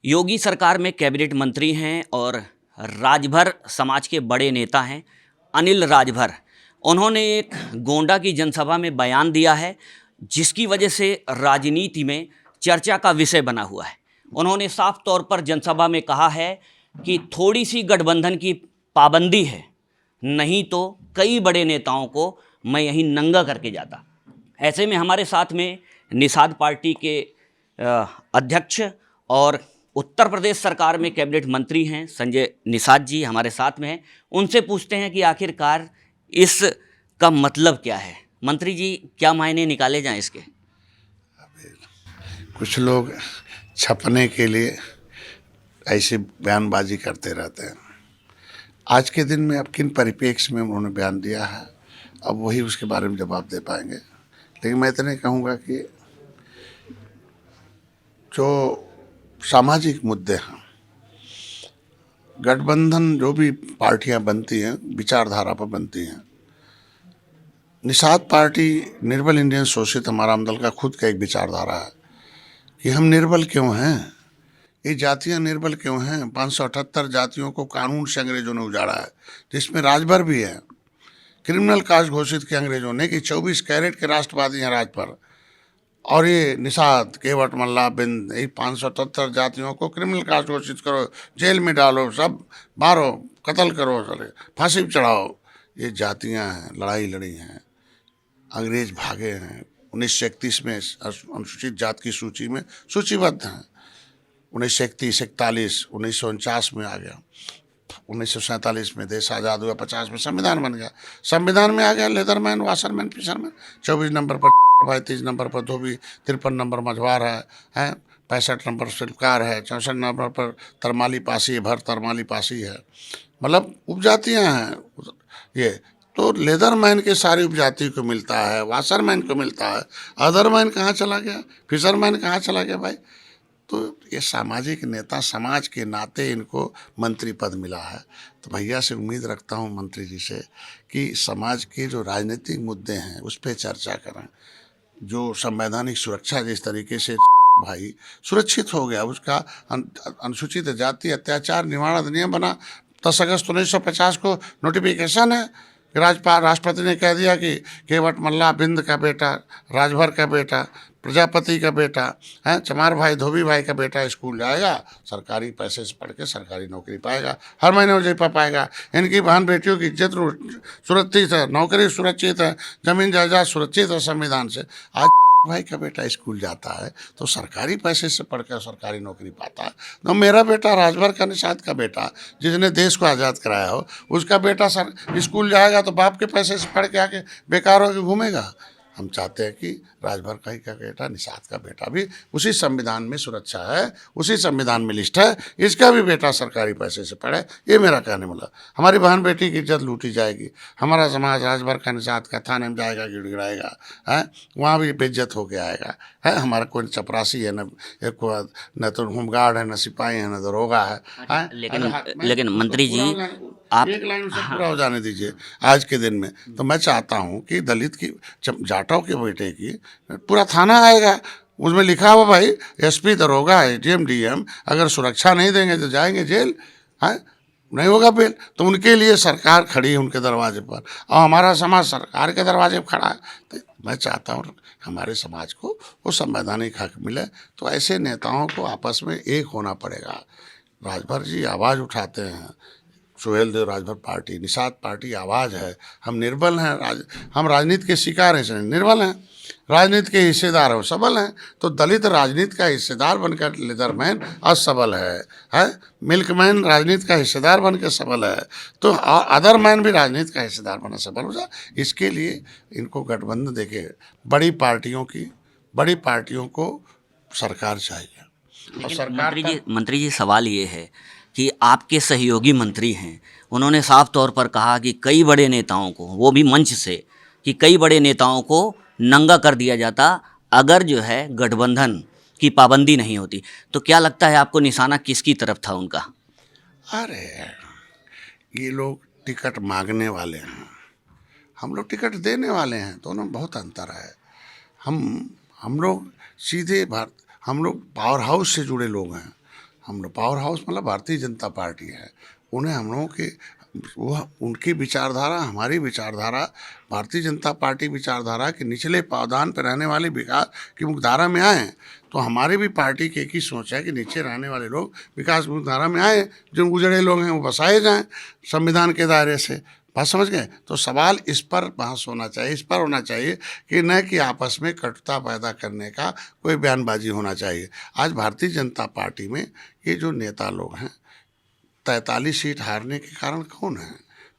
योगी सरकार में कैबिनेट मंत्री हैं और राजभर समाज के बड़े नेता हैं अनिल राजभर। उन्होंने एक गोंडा की जनसभा में बयान दिया है जिसकी वजह से राजनीति में चर्चा का विषय बना हुआ है। उन्होंने साफ तौर पर जनसभा में कहा है कि थोड़ी सी गठबंधन की पाबंदी है, नहीं तो कई बड़े नेताओं को मैं यहीं नंगा करके जाता। ऐसे में हमारे साथ में निषाद पार्टी के अध्यक्ष और उत्तर प्रदेश सरकार में कैबिनेट मंत्री हैं संजय निषाद जी हमारे साथ में हैं। उनसे पूछते हैं कि आखिरकार इस का मतलब क्या है। मंत्री जी, क्या मायने निकाले जाएं इसके? कुछ लोग छपने के लिए ऐसी बयानबाजी करते रहते हैं। आज के दिन में अब किन परिप्रेक्ष्य में उन्होंने बयान दिया है, अब वही उसके बारे में जवाब दे पाएंगे। लेकिन मैं इतने कहूँगा कि जो सामाजिक मुद्दे हैं, गठबंधन जो भी पार्टियां बनती हैं विचारधारा पर बनती हैं। निषाद पार्टी निर्बल इंडियन शोषित हमारा दल का खुद का एक विचारधारा है कि हम निर्बल क्यों हैं, ये जातियां निर्बल क्यों हैं। 578 जातियों को कानून से अंग्रेजों ने उजाड़ा है, जिसमें राजभर भी है। क्रिमिनल कास्ट घोषित किया अंग्रेजों ने कि 24 कैरेट के राष्ट्रवादी हैं राज पर, और ये निषाद, केवट, मल्ला, बिंद, ये 577 जातियों को क्रिमिनल कास्ट घोषित करो, जेल में डालो, सब मारो, कत्ल करो, चले फांसी पर चढ़ाओ। ये जातियां हैं, लड़ाई लड़ी हैं, अंग्रेज भागे हैं। 1931 में अनुसूचित जात की सूची में सूचीबद्ध हैं। 1931, 41, 1949 में आ गया, 1947 में देश आज़ाद हुआ, 50 में संविधान बन गया। संविधान में आ गया लेदरमैन, वाशरमैन, फिशरमैन। 24 नंबर पर भाई, 30 नंबर पर धोबी, 53 नंबर मझवार है, 65 नंबर शिल्पकार है, 64 नंबर पर तरमाली पासी, भर तरमाली पासी है। मतलब उपजातियाँ हैं ये। तो लेदरमैन के सारी उपजाति को मिलता है, वाशरमैन को मिलता है, अदरमैन कहाँ चला गया, फिशरमैन कहाँ चला गया भाई। तो ये सामाजिक नेता, समाज के नाते इनको मंत्री पद मिला है। तो भैया से उम्मीद रखता हूँ मंत्री जी से कि समाज के जो राजनीतिक मुद्दे हैं उस पर चर्चा करें। जो संवैधानिक सुरक्षा जिस तरीके से भाई सुरक्षित हो गया, उसका अनुसूचित जाति अत्याचार निवारण अधिनियम बना, 10 अगस्त 1950 को नोटिफिकेशन है। राष्ट्रपति ने कह दिया कि केवट, मल्ला, बिंद का बेटा, राजभर का बेटा, प्रजापति का बेटा है, चमार भाई, धोबी भाई का बेटा स्कूल जाएगा, सरकारी पैसे से पढ़ के सरकारी नौकरी पाएगा, हर महीने वजीफा पाएगा। इनकी बहन बेटियों की इज्जत सुरक्षित है, नौकरी सुरक्षित है, जमीन जायदाद सुरक्षित है संविधान से। आज भाई का बेटा स्कूल जाता है तो सरकारी पैसे से पढ़कर सरकारी नौकरी पाता है। तो मेरा बेटा राजभर का, निषाद का बेटा, जिसने देश को आज़ाद कराया हो, उसका बेटा स्कूल जाएगा तो बाप के पैसे से पढ़ के आके बेकार होकर घूमेगा। हम चाहते हैं कि राजभर का बेटा, निषाद का बेटा भी उसी संविधान में सुरक्षा है, उसी संविधान में लिस्ट है, इसका भी बेटा सरकारी पैसे से पढ़े। ये मेरा कहने वाला। हमारी बहन बेटी की इज्जत लूटी जाएगी, हमारा समाज राजभर का, निषाद का थाने में जाएगा, गिड़गिड़ाएगा है, वहाँ भी बेइज्जत होके आएगा है। हमारा कोई चपरासी है न तो होमगार्ड है, न सिपाही है, न दरोगा है। लेकिन मंत्री जी, आप एक लाइन से पूरा हो जाने दीजिए। आज के दिन में तो मैं चाहता हूँ कि दलित की, जाटों के बेटे की पूरा थाना आएगा, उसमें लिखा हुआ भाई एसपी, दरोगा, एडीएम, डीएम, अगर सुरक्षा नहीं देंगे तो जाएंगे जेल, है, नहीं होगा बेल। तो उनके लिए सरकार खड़ी है उनके दरवाजे पर, और हमारा समाज सरकार के दरवाजे पर खड़ा है। तो मैं चाहता हूँ हमारे समाज को वो संवैधानिक हक मिले। तो ऐसे नेताओं को आपस में एक होना पड़ेगा। राजभर जी आवाज़ उठाते हैं, सुहेल देव राजभर पार्टी, निषाद पार्टी आवाज़ है। हम निर्बल हैं, हम राजनीति के शिकार हैं, निर्बल हैं, राजनीति के हिस्सेदार हैं, सबल हैं। तो दलित राजनीति का हिस्सेदार बनकर लेदरमैन असबल है, मिल्कमैन राजनीति का हिस्सेदार बनकर सबल है, तो अदरमैन भी राजनीति का हिस्सेदार बना सबल हो जाए। इसके लिए इनको गठबंधन देके बड़ी पार्टियों को सरकार चाहिए। और सरकार मंत्री जी, सवाल ये है कि आपके सहयोगी मंत्री हैं, उन्होंने साफ तौर पर कहा कि कई बड़े नेताओं को, वो भी मंच से, कि कई बड़े नेताओं को नंगा कर दिया जाता अगर जो है गठबंधन की पाबंदी नहीं होती। तो क्या लगता है आपको निशाना किसकी तरफ था उनका? अरे ये लोग टिकट मांगने वाले हैं, हम लोग टिकट देने वाले हैं, दोनों में बहुत अंतर है। हम लोग सीधे हम लोग पावर हाउस से जुड़े लोग हैं, हम लोग पावर हाउस मतलब भारतीय जनता पार्टी है, उन्हें हम लोगों के वो उनकी विचारधारा हमारी विचारधारा, भारतीय जनता पार्टी विचारधारा के निचले पावदान पर रहने वाले विकास की मुख्यधारा में आए। तो हमारी भी पार्टी की एक ही सोच है कि नीचे रहने वाले लोग विकास की मुख्यधारा में आए, जो गुजरे लोग हैं वो बसाए जाएं संविधान के दायरे से। बात समझ गए? तो सवाल इस पर बहस होना चाहिए, इस पर होना चाहिए कि न कि आपस में कटुता पैदा करने का कोई बयानबाजी होना चाहिए। आज भारतीय जनता पार्टी में ये जो नेता लोग हैं, 43 सीट हारने के कारण कौन है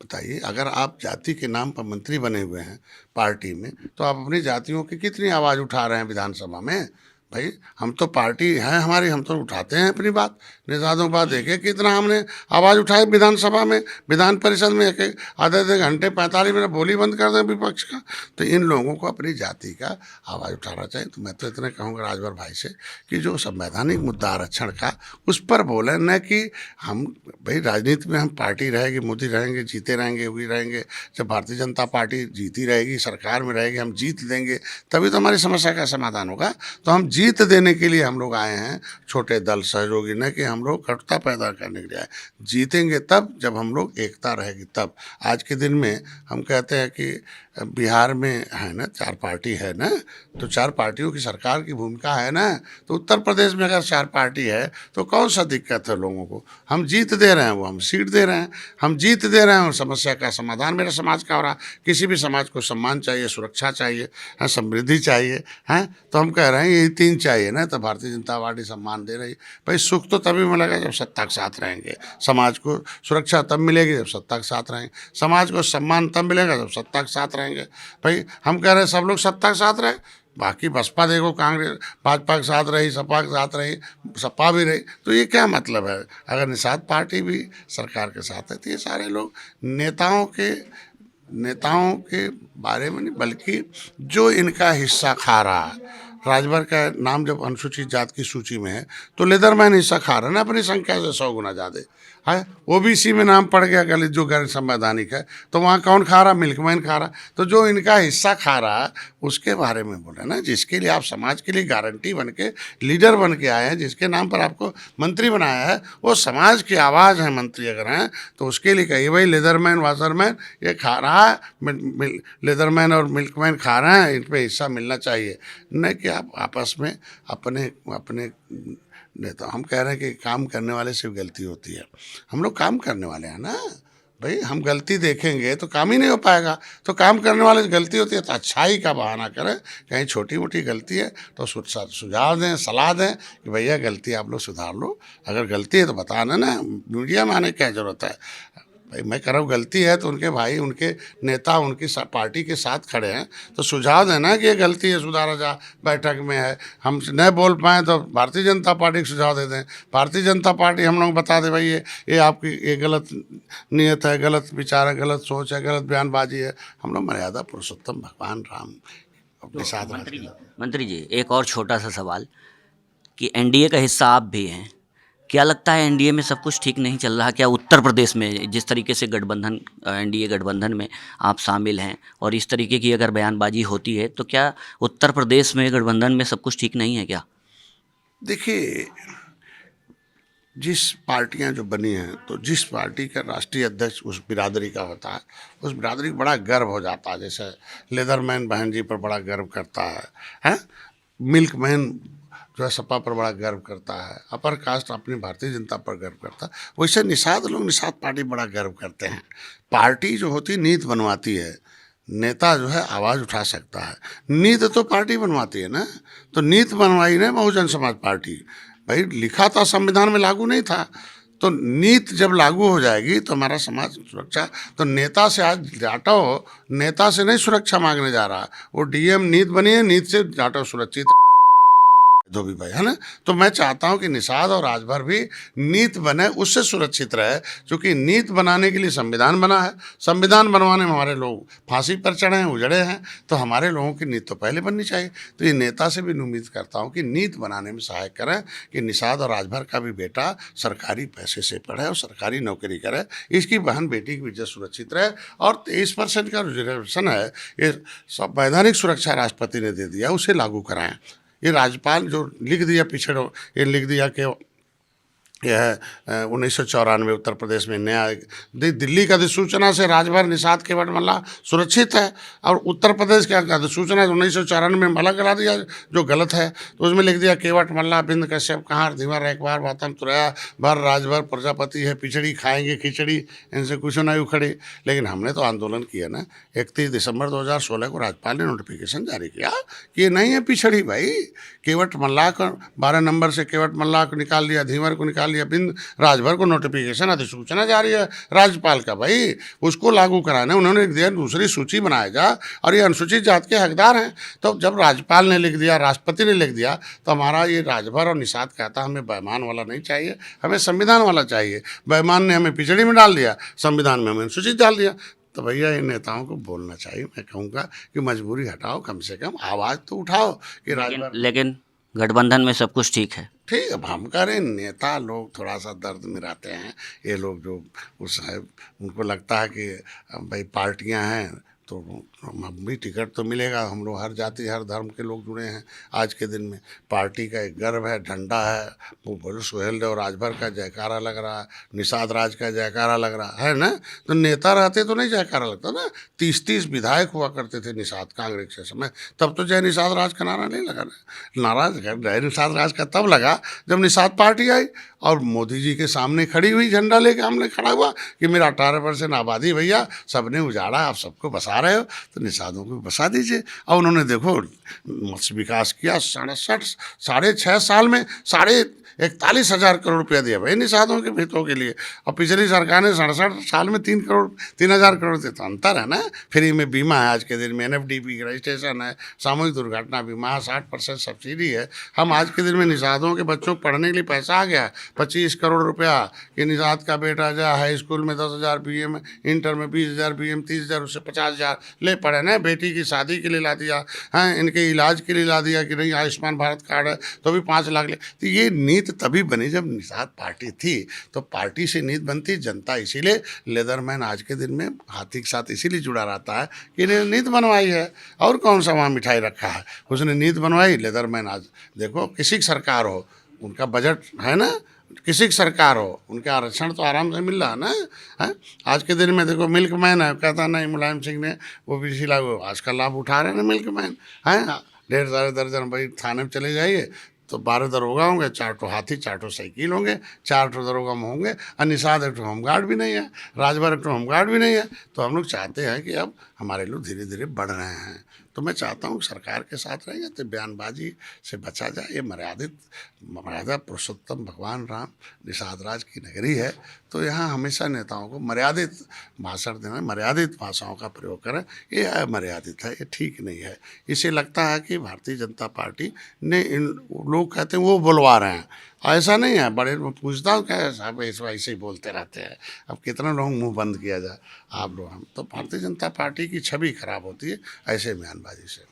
बताइए? अगर आप जाति के नाम पर मंत्री बने हुए हैं पार्टी में, तो आप अपनी जातियों की कितनी आवाज़ उठा रहे हैं विधानसभा में? भाई हम तो पार्टी है हमारी, हम तो उठाते हैं अपनी बात, निषादों की बात। देखे कितना हमने आवाज़ उठाई विधानसभा में, विधान परिषद में, एक आधे आधे घंटे 45 मिनट बोली बंद कर दें विपक्ष का। तो इन लोगों को अपनी जाति का आवाज़ उठाना चाहिए। तो मैं तो इतने कहूँगा राजभर भाई से कि जो संवैधानिक मुद्दा आरक्षण का, उस पर बोलें, न कि हम भाई राजनीति में हम पार्टी रहेगी, मोदी रहेंगे, जीते रहेंगे, हुई रहेंगे। जब भारतीय जनता पार्टी जीती रहेगी, सरकार में रहेगी, हम जीत देंगे, तभी तो हमारी समस्या का समाधान होगा। तो हम जीत देने के लिए हम लोग आए हैं, छोटे दल सहयोगी, न कि हम लोग कटुता पैदा करने के लिए आए। जीतेंगे तब जब हम लोग एकता रहेगी तब। आज के दिन में हम कहते हैं कि बिहार में है ना 4 पार्टी है ना, तो 4 पार्टियों की सरकार की भूमिका है ना। तो उत्तर प्रदेश में अगर 4 पार्टी है तो कौन सा दिक्कत है लोगों को? हम जीत दे रहे हैं, वो हम सीट दे रहे हैं, हम जीत दे रहे हैं और समस्या का समाधान मेरे समाज का हो रहा। किसी भी समाज को सम्मान चाहिए, सुरक्षा चाहिए, समृद्धि चाहिए, हैं, तो हम कह रहे हैं यही 3 चाहिए ना। तो भारतीय जनता पार्टी सम्मान दे रही। भाई सुख तो तभी मिलेगा जब सत्ता के साथ रहेंगे, समाज को सुरक्षा तब मिलेगी जब सत्ता के साथ रहेंगे, समाज को सम्मान तब मिलेगा जब सत्ता के साथ रहेंगे। भाई हम कह रहे हैं सब लोग सत्ता के साथ रहे, बाकी बसपा देखो, कांग्रेस भाजपा के साथ रही, सपा के साथ रही, सपा भी रही, तो ये क्या मतलब है? अगर निषाद पार्टी भी सरकार के साथ है तो ये सारे लोग नेताओं के बारे में नहीं, बल्कि जो इनका हिस्सा खा रहा है। राजभर का नाम जब अनुसूचित जाति की सूची में है तो लेदरमैन हिस्सा खा रहा है ना अपनी संख्या से 100 गुना ज़्यादा है। ओबीसी में नाम पड़ गया दलित जो गैर संवैधानिक है, तो वहाँ कौन खा रहा? मिल्कमैन खा रहा। तो जो इनका हिस्सा खा रहा उसके बारे में बोले ना, जिसके लिए आप समाज के लिए गारंटी बन के, लीडर बन के आए हैं, जिसके नाम पर आपको मंत्री बनाया है, वो समाज की आवाज़ है मंत्री अगर हैं, तो उसके लिए कहिए भाई लेदरमैन वाशरमैन ये खा रहा है, लेदरमैन और मिल्कमैन खा रहे हैं, इन पर हिस्सा मिलना चाहिए। न कि आप आपस में अपने नेता, हम कह रहे हैं कि काम करने वाले से गलती होती है। हम लोग काम करने वाले हैं ना भाई, हम गलती देखेंगे तो काम ही नहीं हो पाएगा। तो काम करने वाले से गलती होती है तो अच्छाई का बहाना करें, कहीं छोटी मोटी गलती है तो सुझाव दें, सलाह दें कि भैया गलती आप लोग सुधार लो। अगर गलती है तो बताना ना, मीडिया में आने की क्या ज़रूरत है? भाई मैं कह रहा हूँ गलती है तो उनके भाई, उनके नेता, उनकी पार्टी के साथ खड़े हैं तो सुझाव देना कि ये गलती है, सुधारा जा, बैठक में है। हम नहीं बोल पाएँ तो भारतीय जनता पार्टी को सुझाव दे दें, भारतीय जनता पार्टी हम लोग बता दे भाई ये आपकी ये गलत नीयत है, गलत विचार है, गलत सोच है, गलत बयानबाजी है। हम लोग मर्यादा पुरुषोत्तम भगवान राम अपने साथ रखते हैं। मंत्री जी, एक और छोटा सा सवाल कि एनडीए का हिस्सा आप भी हैं, क्या लगता है एनडीए में सब कुछ ठीक नहीं चल रहा? क्या उत्तर प्रदेश में जिस तरीके से गठबंधन, एनडीए गठबंधन में आप शामिल हैं और इस तरीके की अगर बयानबाजी होती है तो क्या उत्तर प्रदेश में गठबंधन में सब कुछ ठीक नहीं है क्या? देखिए, जिस पार्टियां जो बनी हैं, तो जिस पार्टी का राष्ट्रीय अध्यक्ष उस बिरादरी का होता है, उस बिरादरी को बड़ा गर्व हो जाता है। जैसे लेदरमैन बहन जी पर बड़ा गर्व करता है? मिल्कमैन जो है सपा पर बड़ा गर्व करता है, अपर कास्ट अपनी भारतीय जनता पर गर्व करता है, वैसे निषाद लोग निषाद पार्टी बड़ा गर्व करते हैं। पार्टी जो होती नीति बनवाती है, नेता जो है आवाज़ उठा सकता है, नीति तो पार्टी बनवाती है ना। तो नीति बनवाई ना बहुजन समाज पार्टी, भाई लिखा था संविधान में, लागू नहीं था। तो नीति जब लागू हो जाएगी तो हमारा समाज सुरक्षा, तो नेता से आज जाटो नेता से नहीं सुरक्षा मांगने जा रहा, वो डीएम नीति बनी है, नीति से जाटो सुरक्षित धोबी भाई, है ना। तो मैं चाहता हूं कि निषाद और राजभर भी नीति बने, उससे सुरक्षित रहे, क्योंकि नीति बनाने के लिए संविधान बना है। संविधान बनवाने में हमारे लोग फांसी पर चढ़े हैं, उजड़े हैं, तो हमारे लोगों की नीति तो पहले बननी चाहिए। तो ये नेता से भी उम्मीद करता हूँ कि नीति बनाने में सहायक करें, कि निषाद और राजभर का भी बेटा सरकारी पैसे से पढ़े और सरकारी नौकरी करे, इसकी बहन बेटी की भी इज्जत सुरक्षित रहे। और 23% का रिजर्वेशन है, ये संवैधानिक सुरक्षा राष्ट्रपति ने दे दिया, उसे लागू कराएं। ये राज्यपाल जो लिख दिया पिछड़ो, ये लिख दिया कि यह 1994 उत्तर प्रदेश में नया दिल्ली का अधिसूचना से राजभर निषाद केवट मल्ला सुरक्षित है, और उत्तर प्रदेश का अधिसूचना 1994 में मल्ला करा दिया जो गलत है। तो उसमें लिख दिया केवट मल्ला बिंद कश्यप कहार धीवर एक बार बातम तुरया भर राजभर प्रजापति है पिछड़ी खाएंगे खिचड़ी इनसे कुछ ना उखड़े। लेकिन हमने तो आंदोलन किया ना, 31 दिसंबर 2016 को राज्यपाल ने नोटिफिकेशन जारी किया कि ये नहीं है पिछड़ी भाई। केवट मल्ला को 12 नंबर से केवट मल्ला को निकाल दिया, धीवर को निकाल दिया, बिंद राजभर को नोटिफिकेशन अधिसूचना जारी है राज्यपाल का भाई, उसको लागू कराना उन्होंने लिख दिया दूसरी सूची बनाया जा और ये अनुसूचित जाति के हकदार हैं। तो जब राज्यपाल ने लिख दिया, राष्ट्रपति ने लिख दिया, तो हमारा ये राजभर और निषाद कहता हमें बैमान वाला नहीं चाहिए, हमें संविधान वाला चाहिए। बैमान ने हमें पिछड़ी में डाल दिया, संविधान में हमें अनुसूचित डाल दिया। तो भैया इन नेताओं को बोलना चाहिए, मैं कहूँगा कि मजबूरी हटाओ, कम से कम आवाज़ तो उठाओ कि राजभर। लेकिन गठबंधन में सब कुछ ठीक है। ठीक है, हम कह रहे हैं नेता लोग थोड़ा सा दर्द में रहते हैं। ये लोग जो उस उनको लगता है कि भाई पार्टियां हैं तो हम भी टिकट तो मिलेगा, हम लोग हर जाति हर धर्म के लोग जुड़े हैं। आज के दिन में पार्टी का एक गर्व है, झंडा है, वो बोलो सोहेल देव राजभर का जयकारा लग रहा है, निषाद राज का जयकारा लग रहा है ना। तो नेता रहते तो नहीं जयकारा लगता ना। 30-30 विधायक हुआ करते थे निषाद कांग्रेस के समय, तब तो जय निषाद राज का नारा नहीं लगा। नाराज जय निषाद राज का तब लगा जब निषाद पार्टी आई और मोदी जी के सामने खड़ी हुई, झंडा लेके हमने खड़ा हुआ कि मेरा 18% आबादी भैया सबने उजाड़ा, आप सबको बसा रहे हो तो निषादों को बसा दीजिए। और उन्होंने देखो मत्स्य विकास किया, 6.5 साल में 41,000 करोड़ रुपया दिया भाई निषादों के हितों के लिए। और पिछली सरकार ने 67 साल में 3,000 करोड़ दिया। तो अंतर है ना। फ्री में बीमा है आज के दिन में, NFDP रजिस्ट्रेशन है, सामूहिक दुर्घटना बीमा, 60% सब्सिडी है। हम आज के दिन में निषादों के बच्चों को पढ़ने के लिए पैसा आ गया 25 करोड़ रुपया कि निषाद का बेटा जा हाई स्कूल में 10,000 BM, इंटर में 20,000 BM, 30,000 उससे 50,000 ले पढ़े ना। बेटी की शादी के लिए ला दिया है, इनके इलाज के लिए ला दिया कि नहीं आयुष्मान भारत कार्ड है तो भी 5 लाख ले। तो ये नीति तभी बनी जब निषाद पार्टी थी। तो पार्टी से नीति बनती जनता, इसीलिए लेदरमैन आज के दिन में हाथी के साथ इसीलिए जुड़ा रहता है कि इन्हें नीति बनवाई है। और कौन सा वहाँ मिठाई रखा है, उसने नीति बनवाई। लेदरमैन आज देखो किसी की सरकार हो, उनका बजट है ना, किसी की सरकार हो, उनके आरक्षण तो आराम से मिल रहा है ना। है आज के दिन में देखो मिल्क मैन है, कहता नहीं मुलायम सिंह ने वो भी लागू, आज का लाभ उठा रहे हैं ना मिल्क मैन है। 1.5 दर्जन भाई थाने में चले जाइए तो 12 दरोगा होंगे, 4 ठो हाथी, 4 ठो साइकिल होंगे, 4 ठो दरोगा में होंगे। और निषाद एक ठो होमगार्ड भी नहीं है, राजभर एक ठो होमगार्ड भी नहीं है। तो हम लोग चाहते हैं कि अब हमारे लोग धीरे धीरे बढ़ रहे हैं। तो मैं चाहता हूँ सरकार के साथ रहेंगे तो बयानबाजी से बचा जाए। ये मर्यादा पुरुषोत्तम भगवान राम निषाद राज की नगरी है। तो यहाँ हमेशा नेताओं को मर्यादित भाषण देना, मर्यादित भाषाओं का प्रयोग करें, ये अमर्यादित है, ये ठीक नहीं है। इसे लगता है कि भारतीय जनता पार्टी ने इन लोग कहते हैं वो बुलवा रहे हैं, ऐसा नहीं है। बड़े पूछता हूँ क्या साहब ऐसे ही बोलते रहते हैं, अब कितना लोग मुंह बंद किया जाए आप लोग। हम तो भारतीय जनता पार्टी की छवि खराब होती है ऐसे बयानबाजी से।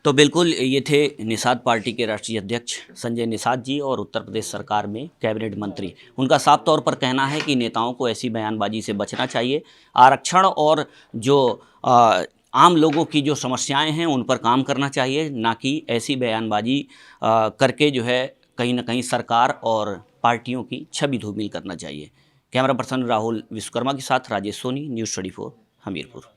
तो बिल्कुल ये थे निषाद पार्टी के राष्ट्रीय अध्यक्ष संजय निषाद जी और उत्तर प्रदेश सरकार में कैबिनेट मंत्री। उनका साफ तौर पर कहना है कि नेताओं को ऐसी बयानबाजी से बचना चाहिए। आरक्षण और जो आम लोगों की जो समस्याएं हैं उन पर काम करना चाहिए, ना कि ऐसी बयानबाजी करके जो है कहीं ना कहीं सरकार और पार्टियों की छवि धूमिल करना चाहिए। कैमरा पर्सन राहुल विश्वकर्मा के साथ राजेश सोनी, न्यूज़ 24 हमीरपुर।